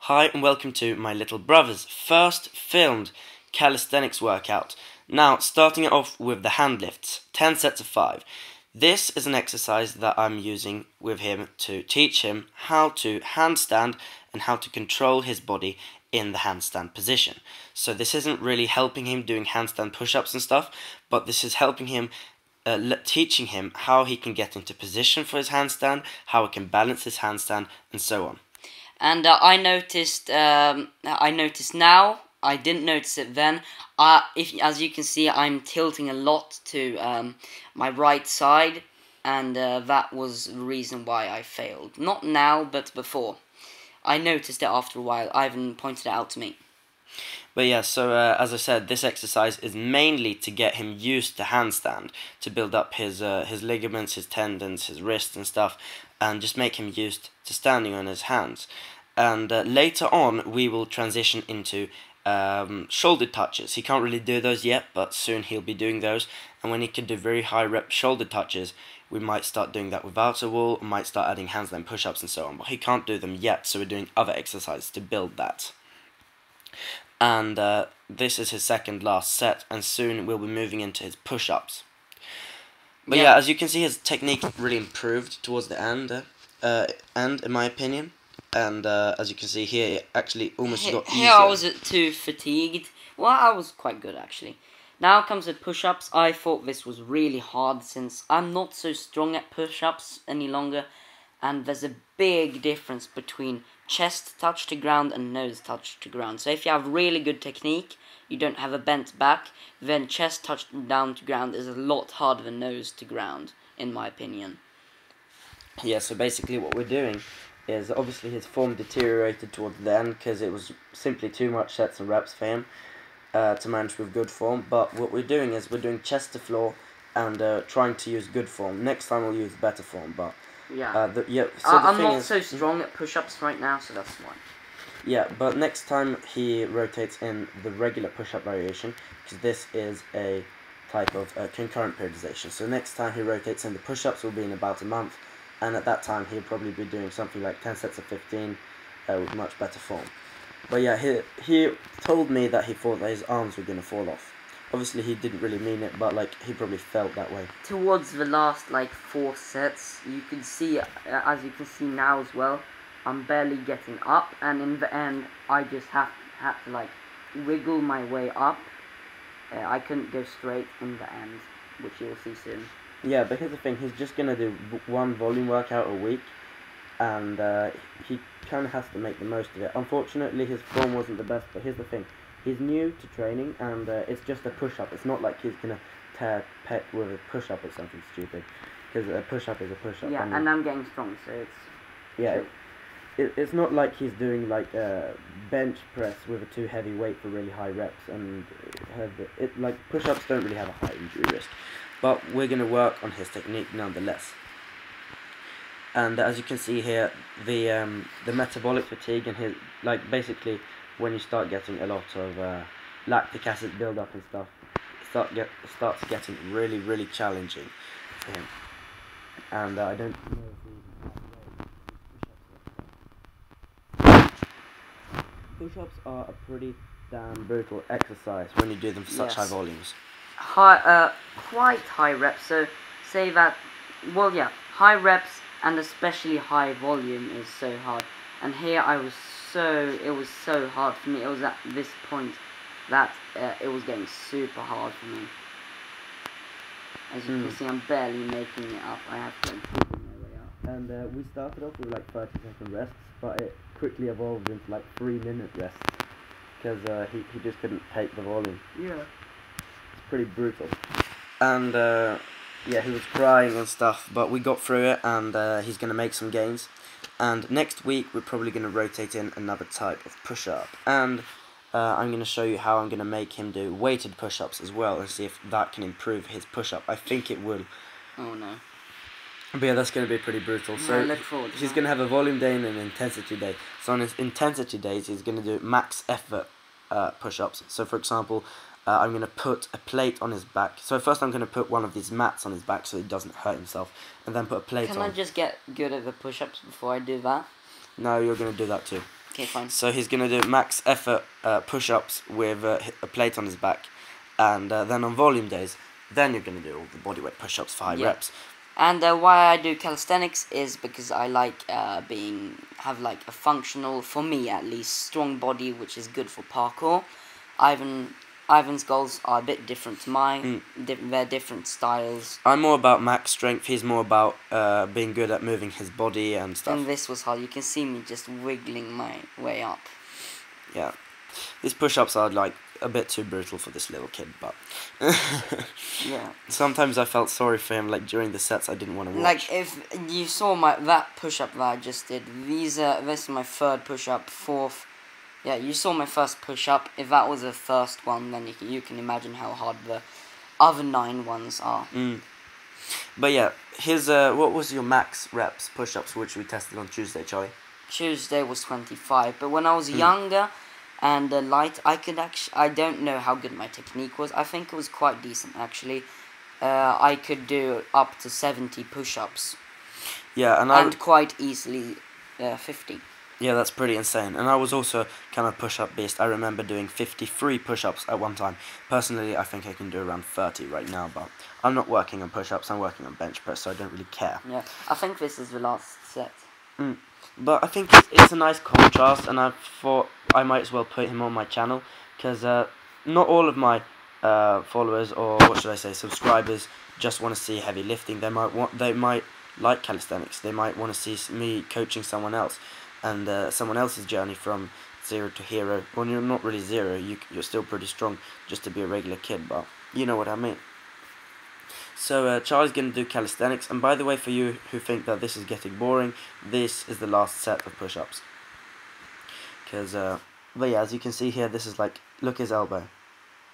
Hi and welcome to my little brother's first filmed calisthenics workout. Now, starting it off with the hand lifts, 10 sets of 5. This is an exercise that I'm using with him to teach him how to handstand and how to control his body in the handstand position. So this isn't really helping him doing handstand push-ups and stuff, but this is helping him teaching him how he can get into position for his handstand, how he can balance his handstand, and so on. And I noticed now. I didn't notice it then. As you can see, I'm tilting a lot to my right side, and that was the reason why I failed. Not now, but before. I noticed it after a while. Ivan pointed it out to me. But yeah, so as I said, this exercise is mainly to get him used to handstand, to build up his ligaments, his tendons, his wrists and stuff, and just make him used to standing on his hands. And later on, we will transition into shoulder touches. He can't really do those yet, but soon he'll be doing those. And when he can do very high rep shoulder touches, we might start doing that without a wall, might start adding handstand push-ups and so on. But he can't do them yet, so we're doing other exercises to build that. And this is his second last set, and soon we'll be moving into his push-ups. But yeah, as you can see, his technique really improved towards the end, in my opinion. And as you can see here, it actually almost got easier. Here I was too fatigued. Well, I was quite good actually. Now comes the push-ups. I thought this was really hard since I'm not so strong at push-ups any longer. And there's a big difference between chest touch to ground and nose touch to ground. So if you have really good technique, you don't have a bent back, then chest touch down to ground is a lot harder than nose to ground, in my opinion. Yeah, so basically what we're doing is obviously his form deteriorated towards the end because it was simply too much sets and reps for him to manage with good form. But what we're doing is we're doing chest to floor and trying to use good form. Next time we'll use better form, but yeah. So I'm not so strong at push-ups right now, so that's why. Yeah, but next time he rotates in the regular push-up variation, because this is a type of concurrent periodization. So next time he rotates in the push-ups will be in about a month, and at that time he'll probably be doing something like 10 sets of 15 with much better form. But yeah, he told me that he thought that his arms were going to fall off. Obviously he didn't really mean it, but like he probably felt that way. Towards the last like 4 sets, you can see, as you can see now as well, I'm barely getting up, and in the end I just had to like wiggle my way up. I couldn't go straight in the end, which you'll see soon. Yeah, but here's the thing, he's just going to do one volume workout a week, and he kind of has to make the most of it. Unfortunately, his form wasn't the best, but here's the thing, he's new to training, and it's just a push-up. It's not like he's going to tear pec with a push-up or something stupid, because a push-up is a push-up. Yeah, and I'm getting strong, so it's... Yeah, it's not like he's doing like a bench press with a too heavy weight for really high reps, and like push-ups don't really have a high injury risk. But we're going to work on his technique nonetheless. And as you can see here, the metabolic fatigue and his, like basically when you start getting a lot of lactic acid build-up and stuff, it starts getting really, really challenging for him. And I don't know if push-ups are a pretty damn brutal exercise when you do them for such high volumes. Quite high reps, so say that, well yeah, high reps and especially high volume is so hard. And here it was so hard for me. It was at this point that it was getting super hard for me. As you can see, I'm barely making it up. I have to improve my way up. And we started off with like 30-second rests, but it quickly evolved into like 3-minute rests because he just couldn't take the volume. Yeah. Pretty brutal. And yeah, he was crying and stuff, but we got through it, and he's going to make some gains. And next week we're probably going to rotate in another type of push-up, and I'm going to show you how I'm going to make him do weighted push-ups as well, and see if that can improve his push-up. I think it will. Oh no. But yeah, that's going to be pretty brutal. So he's going to have a volume day and an intensity day. So on his intensity days he's going to do max effort push-ups. So for example, I'm going to put a plate on his back. So first I'm going to put one of these mats on his back so he doesn't hurt himself. And then put a plate on. Can I just get good at the push-ups before I do that? No, you're going to do that too. Okay, fine. So he's going to do max effort push-ups with a plate on his back, and then on volume days, then you're going to do all the bodyweight push-ups for high reps. And why I do calisthenics is because I like have like a functional, for me at least, strong body, which is good for parkour. Ivan's goals are a bit different to mine. They're different styles. I'm more about max strength. He's more about being good at moving his body and stuff. And this was hard. You can see me just wiggling my way up. Yeah, these push-ups are like a bit too brutal for this little kid, but yeah. Sometimes I felt sorry for him. Like during the sets, I didn't want to watch. Like if you saw that push-up that I just did. This is my third push-up, fourth. Yeah, you saw my first push-up. If that was the first one, then you can imagine how hard the other 9 ones are. But yeah, his what was your max reps push-ups, which we tested on Tuesday, Charlie? Tuesday was 25, but when I was younger and light, I don't know how good my technique was. I think it was quite decent actually. I could do up to 70 push-ups. Yeah, and quite easily 50. Yeah, that's pretty insane. And I was also kind of push-up beast. I remember doing 53 push-ups at one time. Personally, I think I can do around 30 right now, but I'm not working on push-ups, I'm working on bench press, so I don't really care. Yeah, I think this is the last set. But I think it's a nice contrast, and I thought I might as well put him on my channel, because not all of my followers, or what should I say, subscribers, just want to see heavy lifting. They might like calisthenics. They might want to see me coaching someone else, and someone else's journey from 0 to hero. Well, you're not really 0, you're still pretty strong just to be a regular kid, but you know what I mean. So Charlie's going to do calisthenics, and by the way, for you who think that this is getting boring, this is the last set of push-ups. Because, but yeah, as you can see here, this is like, look his elbow,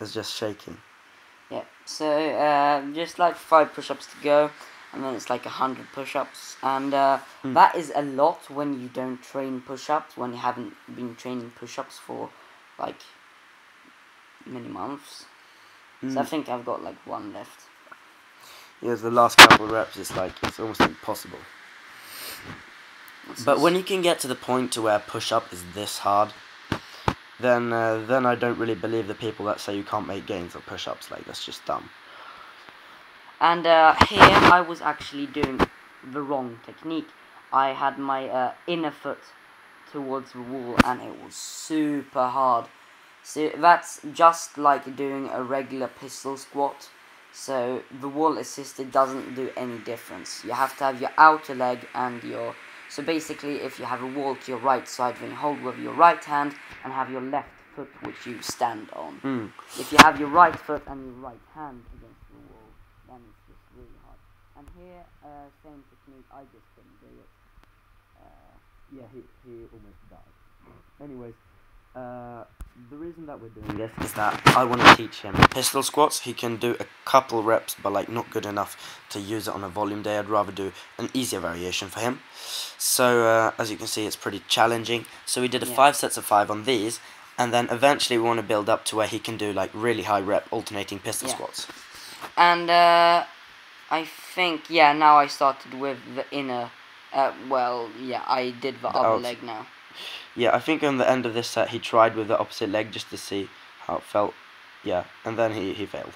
it's just shaking. Yeah, so just like 5 push-ups to go, and then it's like 100 push-ups, and that is a lot when you don't train push-ups, when you haven't been training push-ups for like many months. So I think I've got like 1 left. Yeah, the last couple of reps, it's almost impossible. But when you can get to the point to where push-up is this hard, then I don't really believe the people that say you can't make gains of push-ups. Like, that's just dumb. And here I was actually doing the wrong technique. I had my inner foot towards the wall, and it was super hard. So that's just like doing a regular pistol squat. So the wall assisted doesn't do any difference. You have to have your outer leg and your... So basically, if you have a wall to your right side, then you hold with your right hand and have your left foot which you stand on. If you have your right foot and your right hand against the wall, then it's just really hard. And here, same technique, I just couldn't do it. Yeah, he almost died. Anyways, the reason that we're doing this is that I want to teach him pistol squats. He can do a couple reps, but like not good enough to use it on a volume day. I'd rather do an easier variation for him. So as you can see, it's pretty challenging. So we did 5 sets of 5 on these, and then eventually we want to build up to where he can do like really high rep alternating pistol squats. And I think, now I started with the inner, I did the other leg now. Yeah, I think on the end of this set he tried with the opposite leg just to see how it felt. Yeah, and then he failed.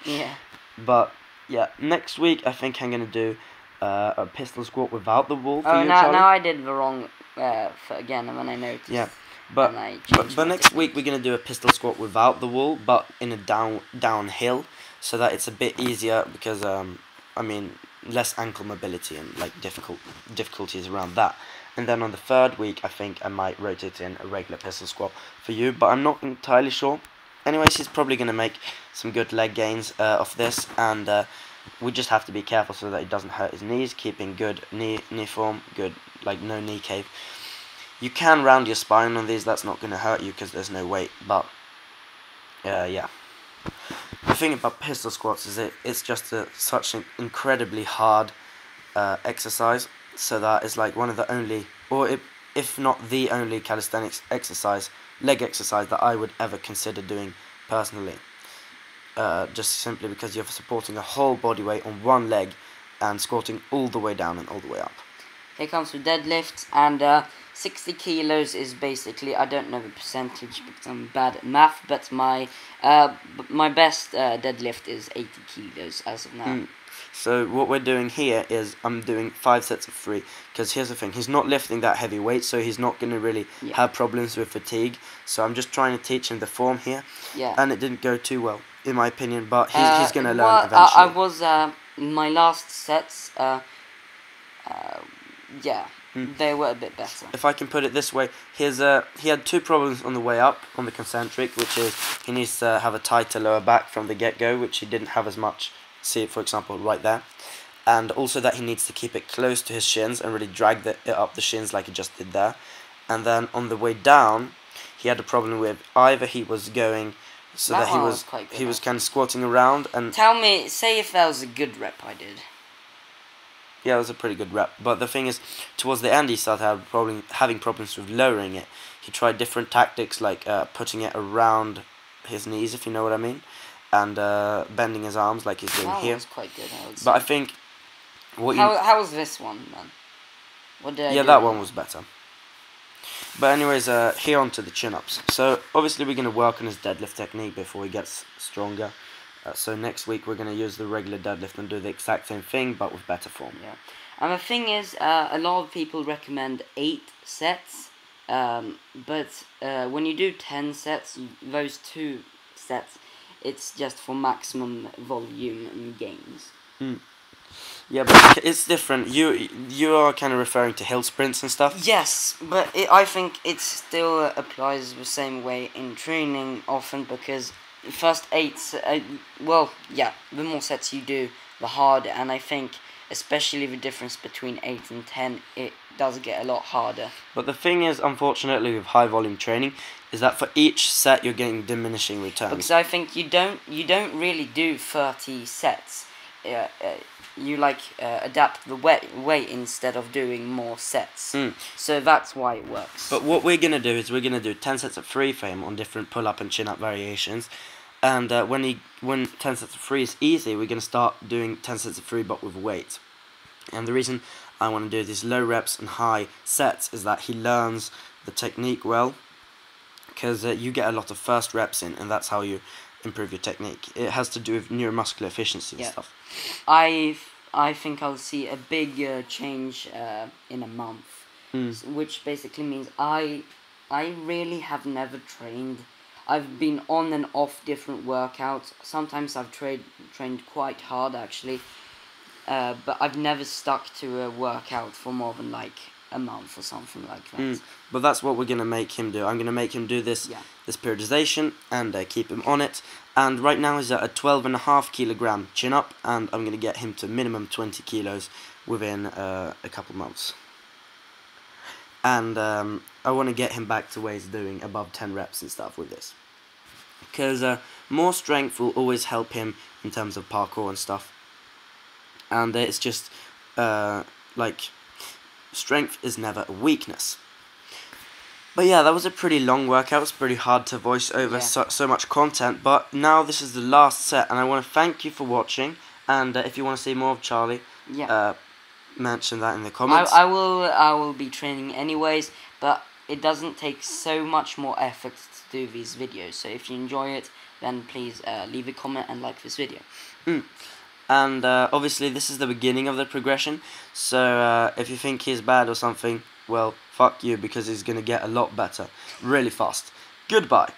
Yeah. But yeah, next week I think I'm gonna do a pistol squat without the wall for you, now Charlie. I did the wrong again, and then I noticed. Yeah, but next week we're gonna do a pistol squat without the wall, but in a downhill, so that it's a bit easier because I mean less ankle mobility and like difficulties around that. And then on the 3rd week, I think I might rotate in a regular pistol squat for you, but I'm not entirely sure. Anyways, he's probably going to make some good leg gains off this, and we just have to be careful so that he doesn't hurt his knees, keeping good knee form, good, like no knee cave. You can round your spine on these, that's not going to hurt you because there's no weight, but yeah. The thing about pistol squats is it's just such an incredibly hard exercise. So that is like one of the only, or if not the only calisthenics exercise, leg exercise that I would ever consider doing personally. Just simply because you're supporting a whole body weight on one leg and squatting all the way down and all the way up. Here comes the deadlift, and 60 kilos is basically, I don't know the percentage because I'm bad at math, but my best deadlift is 80 kilos as of now. So what we're doing here is I'm doing 5 sets of 3, because here's the thing, he's not lifting that heavy weight, so he's not going to really have problems with fatigue. So I'm just trying to teach him the form here, and it didn't go too well, in my opinion, but he's going to learn eventually. I was, my last sets, they were a bit better. If I can put it this way, he had 2 problems on the way up on the concentric, which is he needs to have a tighter lower back from the get-go, which he didn't have as much. See it, for example, right there. And also that he needs to keep it close to his shins and really drag it up the shins like he just did there. And then on the way down, he had a problem with either he was going so that he was kind of squatting around and... Say if that was a good rep I did. Yeah, it was a pretty good rep. But the thing is, towards the end he started having problems with lowering it. He tried different tactics like putting it around his knees, if you know what I mean. And bending his arms like he's doing here. That was quite good, I would say. But I think... How was this one, then? What did I do? That one was better. But anyways, here on to the chin-ups. So, obviously we're going to work on his deadlift technique before he gets stronger. So next week we're going to use the regular deadlift and do the exact same thing, but with better form. Yeah. And the thing is, a lot of people recommend 8 sets. But when you do 10 sets, those 2 sets... it's just for maximum volume gains. Yeah, but it's different. You are kind of referring to hill sprints and stuff? Yes, but I think it still applies the same way in training often, because the first 8... the more sets you do, the harder. And I think, especially the difference between 8 and 10, it does get a lot harder. But the thing is, unfortunately, with high volume training, is that for each set you're getting diminishing returns. Because I think you don't really do 30 sets. You adapt the weight instead of doing more sets. So that's why it works. But what we're gonna do is we're gonna do 10 sets of 3 for him on different pull-up and chin-up variations. And when 10 sets of 3 is easy, we're gonna start doing 10 sets of 3 but with weight. And the reason I want to do these low reps and high sets is that he learns the technique well, because you get a lot of first reps in, and that's how you improve your technique. It has to do with neuromuscular efficiency and stuff. I think I'll see a big change in a month, which basically means I really have never trained. I've been on and off different workouts. Sometimes I've trained quite hard actually. But I've never stuck to a workout for more than like a month or something like that. But that's what we're going to make him do. I'm going to make him do this periodization and keep him on it. And right now he's at a 12.5 kilogram chin up, and I'm going to get him to minimum 20 kilos within a couple months. And I want to get him back to where he's doing above 10 reps and stuff with this. Because more strength will always help him in terms of parkour and stuff. And it's just, strength is never a weakness. But yeah, that was a pretty long workout. It's pretty hard to voice over so much content. But now this is the last set, and I want to thank you for watching. And if you want to see more of Charlie, mention that in the comments. I will be training anyways, but it doesn't take so much more effort to do these videos. So if you enjoy it, then please leave a comment and like this video. And obviously this is the beginning of the progression, so if you think he's bad or something, well, fuck you, because he's going to get a lot better really fast. Goodbye.